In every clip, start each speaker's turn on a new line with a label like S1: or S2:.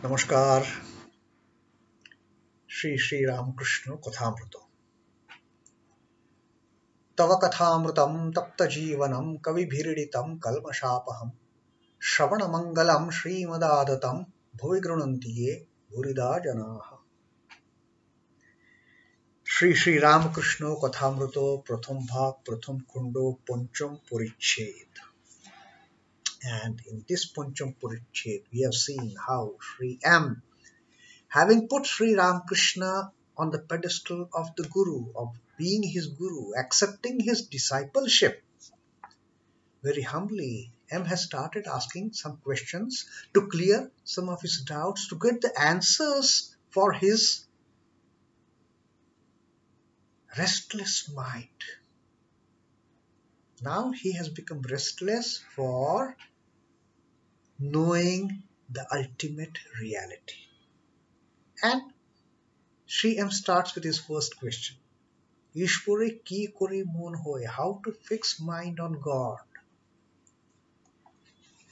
S1: Namaskar, Sri Ramakrishna Kathamrita. Tava Kathamritam Tapta Jeevanam Kavibhiriditam Kalmashapaham Shravana Mangalam Srimadaadatam Bhuvigrunantiye Bhurida Janaha. Sri Ramakrishna Kathamrita Pratham Bhag Pratham Kundo Pancham Puriched. And in this Pancham Puriched, we have seen how Sri M, having put Sri Ramakrishna on the pedestal of the Guru, of being his Guru, accepting his discipleship, very humbly, M has started asking some questions to clear some of his doubts, to get the answers for his restless mind. Now he has become restless for knowing the ultimate reality. And Sri M starts with his first question. Ishware ki kore mon hoy, how to fix mind on God.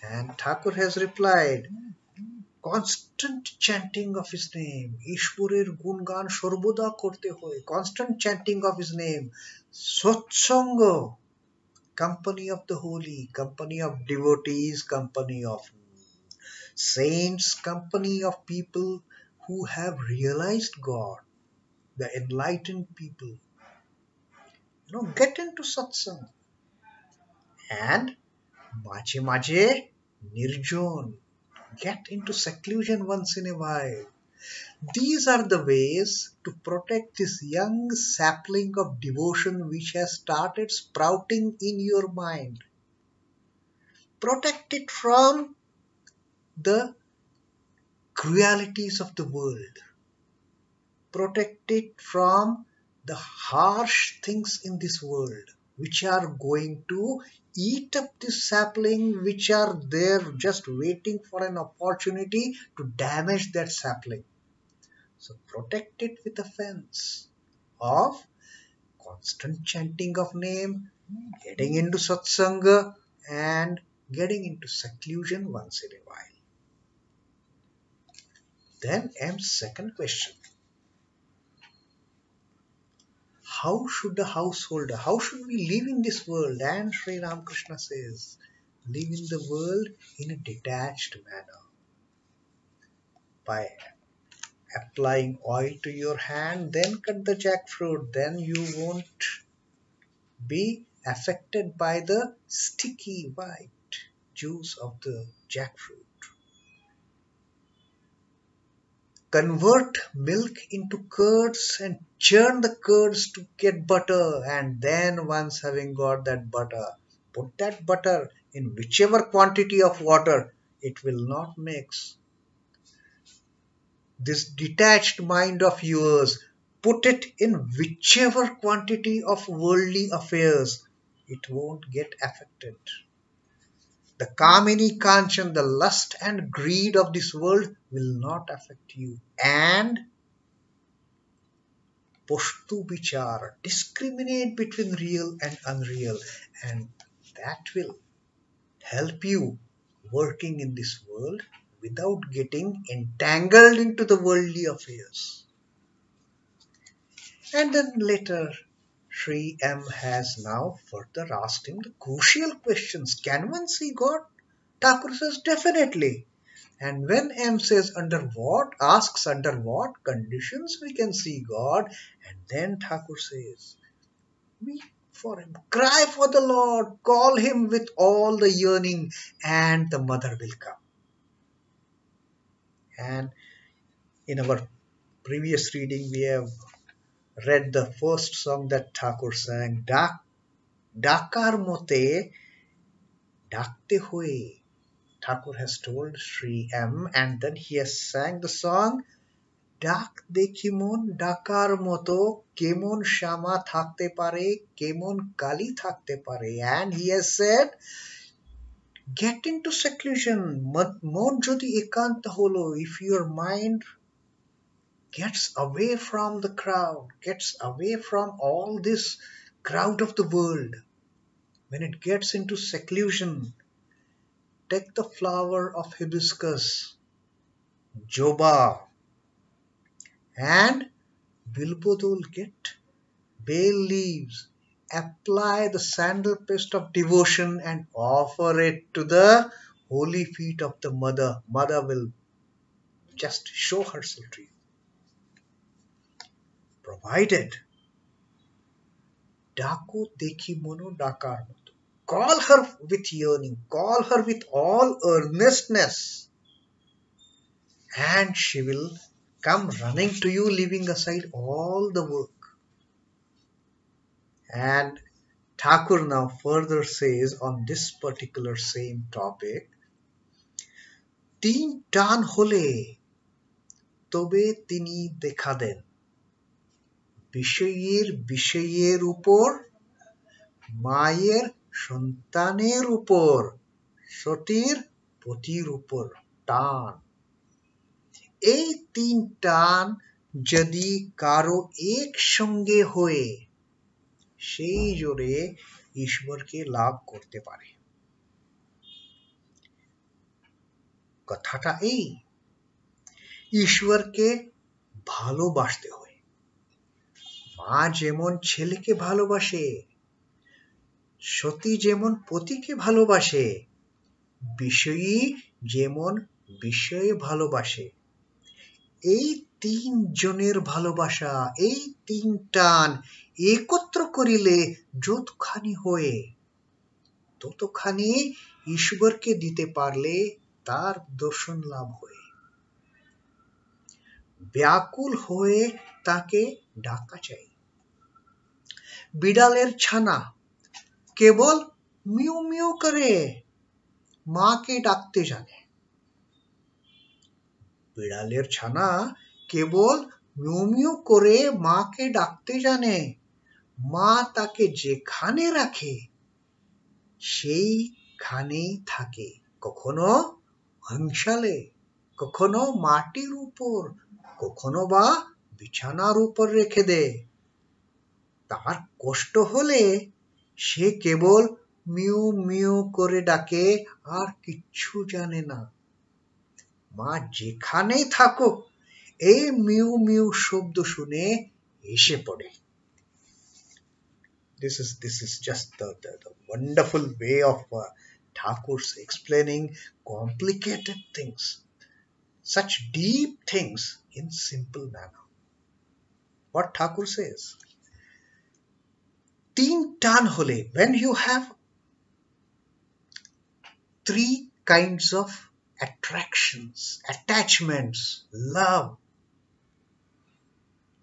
S1: And Thakur has replied, constant chanting of his name, Ishwarer gungan sorboda korte hoy, constant chanting of his name, satsanga, company of the holy, company of devotees, company of saints, company of people who have realized God, the enlightened people. Get into satsang. And mache mache nirjon, get into seclusion once in a while. These are the ways to protect this young sapling of devotion which has started sprouting in your mind. Protect it from the cruelties of the world. Protect it from the harsh things in this world which are going to eat up this sapling, which are there just waiting for an opportunity to damage that sapling. So protect it with a fence of constant chanting of name, getting into satsanga, and getting into seclusion once in a while. Then M's second question. How should a householder, how should we live in this world? And Sri Ramakrishna says, live in the world in a detached manner. By applying oil to your hand, then cut the jackfruit, then you won't be affected by the sticky white juice of the jackfruit. Convert milk into curds and churn the curds to get butter, and then once having got that butter, put that butter in whichever quantity of water, it will not mix. This detached mind of yours, put it in whichever quantity of worldly affairs, it won't get affected. The kamini kanchan, the lust and greed of this world will not affect you. And poshtu bichar, discriminate between real and unreal, and that will help you working in this world without getting entangled into the worldly affairs. And then later, Sri M has now further asked him the crucial questions. Can one see God? Thakur says definitely. And when M says asks under what conditions we can see God, and then Thakur says, weep for him, cry for the Lord, call him with all the yearning, and the mother will come. And in our previous reading, we have read the first song that Thakur sang, Dakar Mote, Dakte Hue. Thakur has told Sri M, and then he has sang the song, Dak Dekhimon Dakar Moto, Kemon Shama Thakte Pare, Kemon Kali Thakte Pare. And he has said, get into seclusion, Mon Jodi Ekanta Holo, if your mind gets away from the crowd, gets away from all this crowd of the world, when it gets into seclusion, take the flower of hibiscus, Joba, and Bilbodul get bay leaves, apply the sandal paste of devotion and offer it to the holy feet of the mother. Mother will just show herself to you. Provided Dako dekhi mono dakar moto. Call her with yearning, call her with all earnestness, and she will come running to you, leaving aside all the work. And Thakur now further says on this particular same topic, তিন টান হলে তবে তিনি দেখা দেন বিষয়ের উপর মায়ের সন্তানের উপর সতীর পতির উপর টান এই তিন টান যদি কারো একসঙ্গে হয়ে সেই জোরে ঈশ্বরকে লাভ করতে পারে কথাটা এই ঈশ্বরকে ভালোবাসতে হয় মা যেমন ছেলেকে ভালোবাসে সতী যেমন পতিকে ভালোবাসে বিষয়ী যেমন বিষয়ে ভালোবাসে এই তিন জনের ভালোবাসা এই তিন টান একত্র করিলে যতখানি হয়ে ততখানি ঈশ্বরকে দিতে পারলে তার দর্শন লাভ হয় ব্যাকুল হয়ে তাকে ডাকা চাই বিড়ালের ছানা কেবল মিউ মিউ করে মাকে ডাকতে জানে বিড়ালের ছানা কেবল মিউ মিউ করে মাকে ডাকতে জানে মা তাকে যেখানে রাখে সেইখানেই থাকে কখনো হাংসালে কখনো মাটির উপর কখনো বা বিছানার উপর রেখে দেয় তার কষ্ট হলে সে কেবল মিউ মিউ করে ডাকে আর কিচ্ছু জানে না মা যেখানেই থাকুক এই মিউ মিউ শব্দ শুনে এসে পড়ে this is just the wonderful way of Thakur's explaining complicated things such deep things in simple manner what Thakur says teen tan hole when you have three kinds of attractions attachments love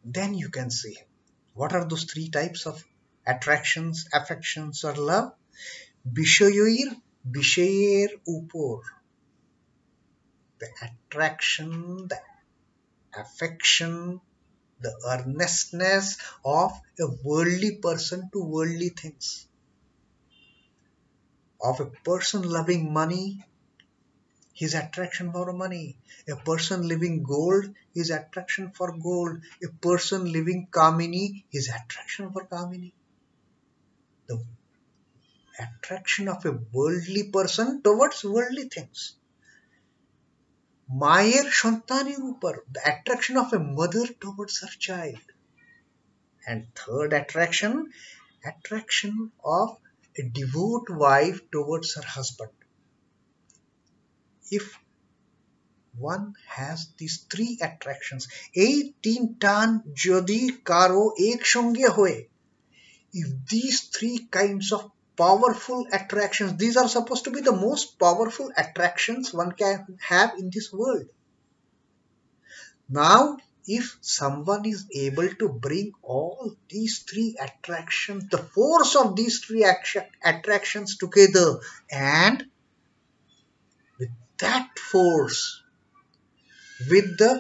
S1: then you can see what are those three types of attractions affections or love বিষয়ের উপর the attraction the affection the earnestness of a worldly person to worldly things of a person loving money his attraction for money a person living gold his attraction for gold a person living kamini his attraction for kamini the attraction of a worldly person towards worldly things মায়ের সন্তানের উপর the attraction of a mother towards her child and third attraction of a devout wife towards her husband if one has these three attractions এই তিন টান যদি কারো একসঙ্গে হয় if these three kinds of powerful attractions these are supposed to be the most powerful attractions one can have in this world now if someone is able to bring all these three attractions the force of these three attractions together and with that force with the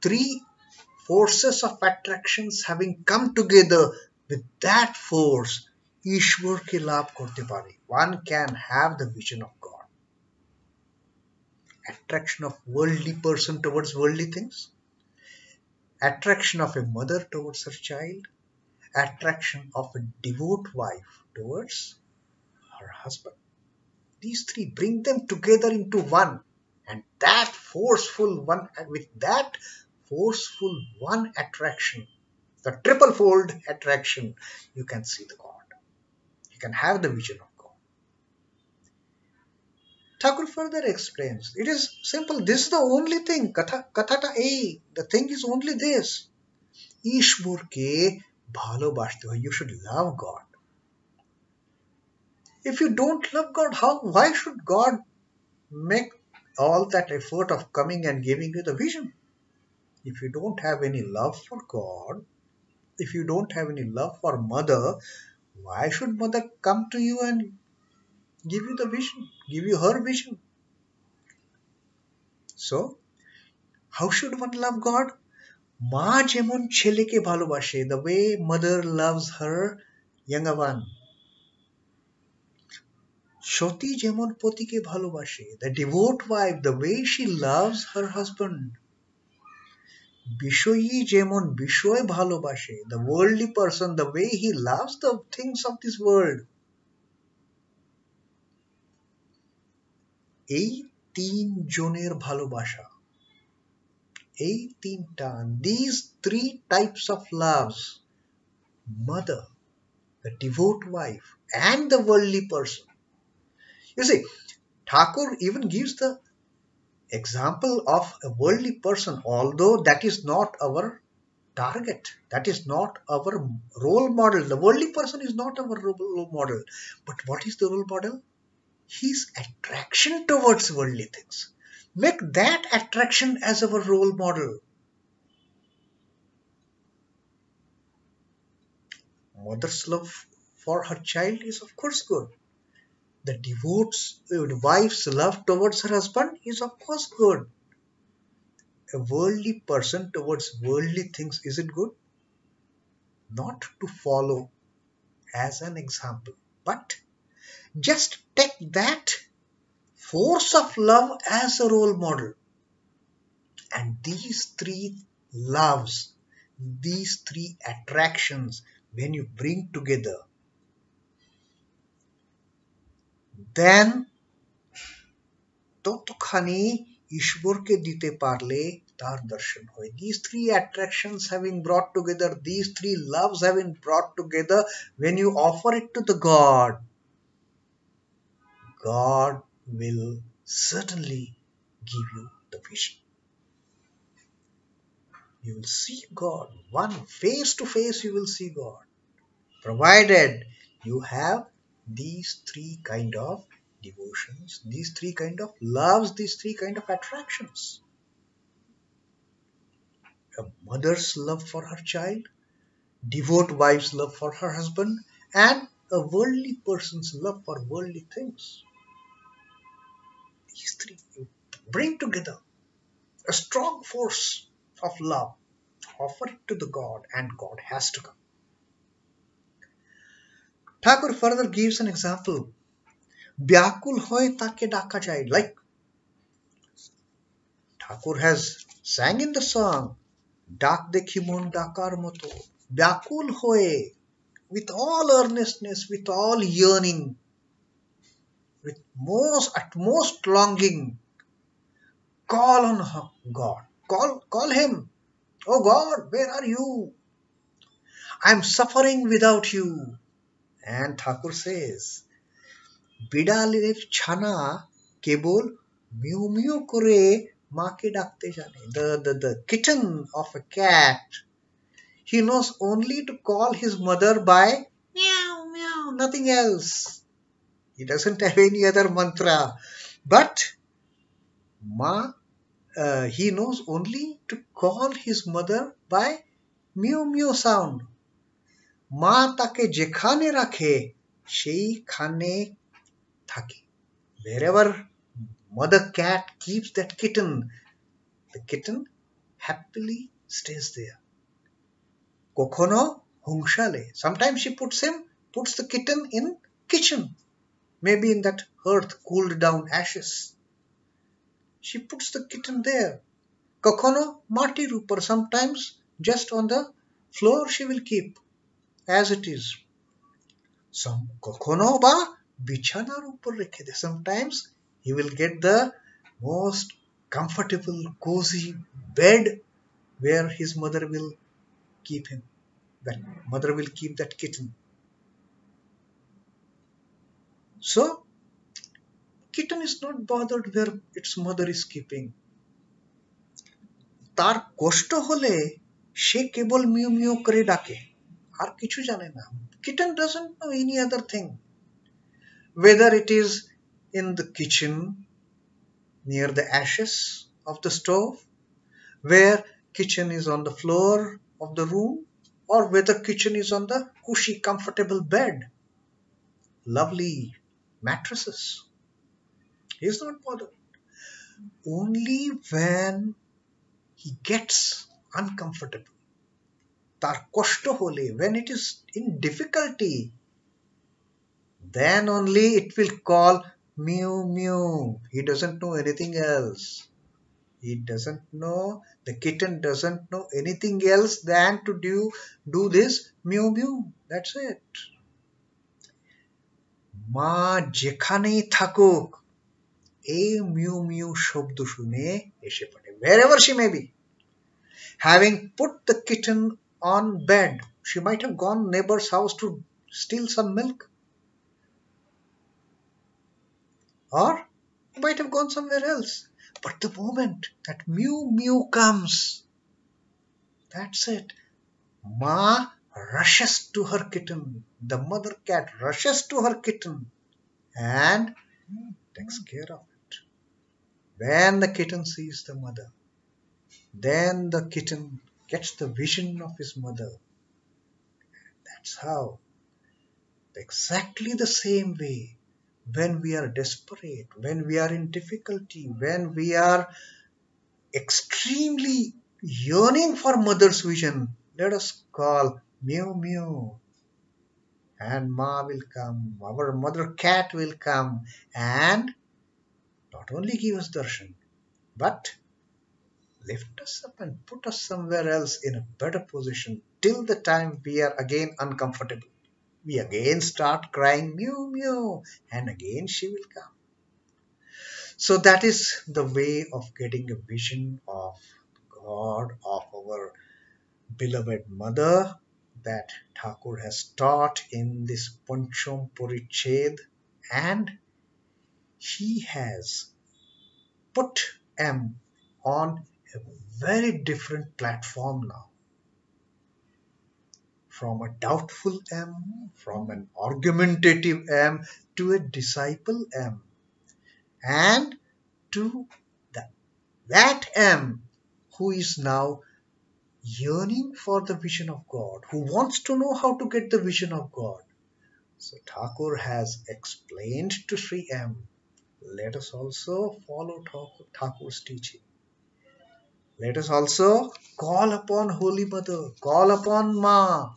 S1: three forces of attractions having come together with that force ঈশ্বরকে লাভ করতে পারে one can have the vision of God attraction of worldly person towards worldly things attraction of a mother towards her child attraction of a devout wife towards her husband these three bring them together into one and that forceful one, with that forceful one attraction, the triple fold attraction, you can see the God. You can have the vision of God. Thakur further explains, it is simple. This is the only thing. Kathata A. The thing is only this. Ishburke bhalobashte ho. You should love God. If you don't love God, why should God make all that effort of coming and giving you the vision? If you don't have any love for God, if you don't have any love for mother, why should mother come to you and give you the vision, give you her vision? So, how should one love God? মা যেমন ছেলেকে ভালোবাসে, the way mother loves her younger one. সতী যেমন পতিকে ভালোবাসে, the devout wife, the way she loves her husband. Bishoyi যেমন বিষয় ভালোবাসে, the worldly person, the way he loves the things of this world. এই তিন জনের ভালোবাসা, এই তিনটা, these three types of loves, mother, the devout wife, and the worldly person. You see, Thakur even gives the example of a worldly person, although that is not our target, that is not our role model. The worldly person is not our role model. But what is the role model? His attraction towards worldly things. Make that attraction as our role model. Mother's love for her child is of course good. The wife's love towards her husband is of course good. A worldly person towards worldly things, is it good? Not to follow as an example, but just take that force of love as a role model. And these three loves, these three attractions, when you bring together, then ততখানি ঈশ্বরকে দিতে পারলে তার দর্শন হয়. These three attractions having brought together, these three loves having brought together, when you offer it to the God, God will certainly give you the vision. You will see God. One face to face you will see God. Provided you have these three kind of devotions, these three kind of loves, these three kind of attractions. A mother's love for her child, devout wife's love for her husband, and a worldly person's love for worldly things. These three you bring together a strong force of love, offer it to the God, and God has to come. Thakur further gives an example. ব্যাকুল হয় তাকে ডাকা যায়. Like Thakur has sang in the song, ডাক দেখি মন ডাকার মতো, ব্যাকুল হয়ে, with all earnestness, with all yearning, with utmost longing, call on God. Call him. Oh God, where are you? I am suffering without you. And Thakur says, বিড়ালের ছানা কেবল mu mu করে মাকে ডাকতে জানে. The kitten of a cat, he knows only to call his mother by meow meow, nothing else. He doesn't have any other mantra. But he knows only to call his mother by mew mew sound. মা তাকে যেখানে রাখে সেইখানে থাকে. Wherever mother cat keeps that kitten, the kitten happily stays there. কখনো হুংসালে, sometimes she puts the kitten in kitchen, maybe in that earth cooled down ashes. She puts the kitten there. কখনো মাটির উপর, sometimes just on the floor she will keep as it is. কখনো বা বিছানার উপর রেখে দেয়. Sometimes he will get the most comfortable, cozy bed where his mother will keep him. That mother will keep that kitten. So, kitten is not bothered where its mother is keeping. তার কষ্ট হলে সে কেবল mu mu করে ডাকে, আর কিছু জানে না. Kitten doesn't know any other thing. Whether it is in the kitchen near the ashes of the stove, where kitchen is on the floor of the room, or whether kitchen is on the cushy comfortable bed, lovely mattresses. He is not bothered. Only when he gets uncomfortable, তার কষ্ট হলে, when it is in difficulty, then only it will call mew mew. He doesn't know anything else. He doesn't know, the kitten doesn't know anything else than to do this mew mew. That's it. মা যেখানেই থাকুক এই mu mu শব্দ শুনে এসে পড়ে, wherever she may be. Having put the kitten on bed, she might have gone neighbor's house to steal some milk, or might have gone somewhere else. But the moment that mew mew comes, that's it. Ma rushes to her kitten. The mother cat rushes to her kitten and takes care of it. When the kitten sees the mother, then the kitten gets the vision of his mother. That's how. Exactly the same way, when we are desperate, when we are in difficulty, when we are extremely yearning for mother's vision, let us call mew mew, and ma will come, our mother cat will come, and not only give us darshan, but lift us up and put us somewhere else in a better position till the time we are again uncomfortable. We again start crying mew mew, and again she will come. So that is the way of getting a vision of God, of our beloved mother, that Thakur has taught in this Pancham Puriched, and he has put M on a very different platform now. From a doubtful M, from an argumentative M, to a disciple M, and to that M who is now yearning for the vision of God, who wants to know how to get the vision of God. So Thakur has explained to Sri M. Let us also follow Thakur's teaching. Let us also call upon Holy Mother, call upon Ma,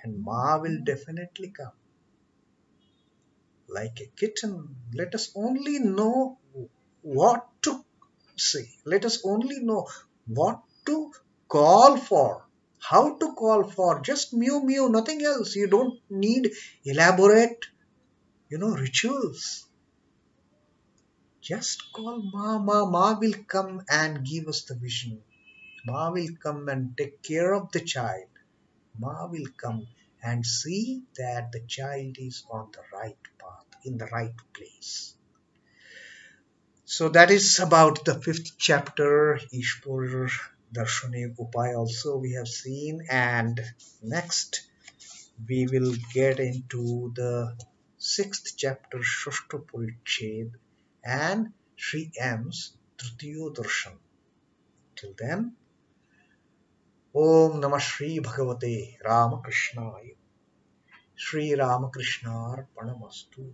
S1: and Ma will definitely come. Like a kitten, let us only know what to say. Let us only know what to call for, how to call for. Just mew mew, nothing else. You don't need elaborate, rituals. Just call Ma, Ma. Ma will come and give us the vision. Ma will come and take care of the child. Ma will come and see that the child is on the right path, in the right place. So that is about the 5th chapter, Ishpur Darshane Upay also we have seen, and next we will get into the 6th chapter, Shashta Puriched, and Sri M's Tritiyo Darshan. Till then, Om Namah Shri Bhagavate Ramakrishnaaya. Sri Ramakrishna Arpanamastu.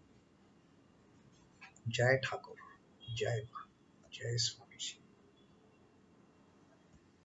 S1: Jai Thakur, Jai Ma, Jai Swami.